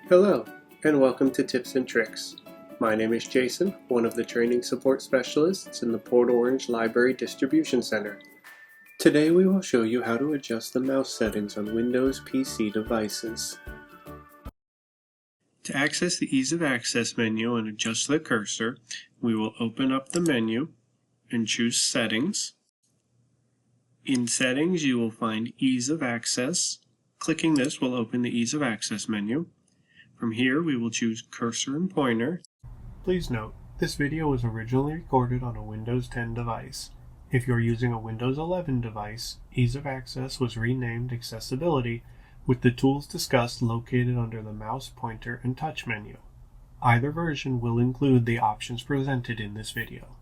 Hello, and welcome to Tips and Tricks. My name is Jason, one of the training support specialists in the Port Orange Library Distribution Center. Today we will show you how to adjust the mouse settings on Windows PC devices. To access the Ease of Access menu and adjust the cursor, we will open up the menu and choose Settings. In Settings, you will find Ease of Access. Clicking this will open the Ease of Access menu. From here, we will choose Cursor and Pointer. Please note, this video was originally recorded on a Windows 10 device. If you're using a Windows 11 device, Ease of Access was renamed Accessibility, with the tools discussed located under the Mouse, Pointer, and Touch menu. Either version will include the options presented in this video.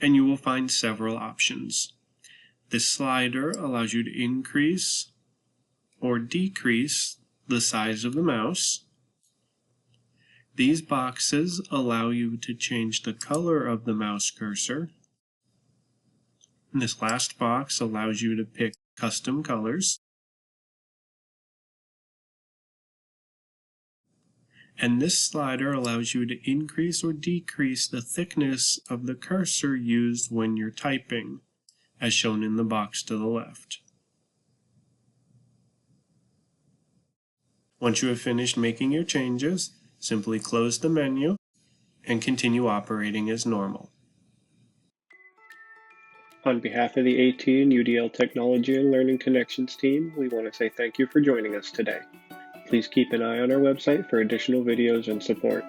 And you will find several options. This slider allows you to increase or decrease the size of the mouse. These boxes allow you to change the color of the mouse cursor. And this last box allows you to pick custom colors. And this slider allows you to increase or decrease the thickness of the cursor used when you're typing, as shown in the box to the left. Once you have finished making your changes, simply close the menu and continue operating as normal. On behalf of the AT and UDL Technology and Learning Connections team, we want to say thank you for joining us today. Please keep an eye on our website for additional videos and support.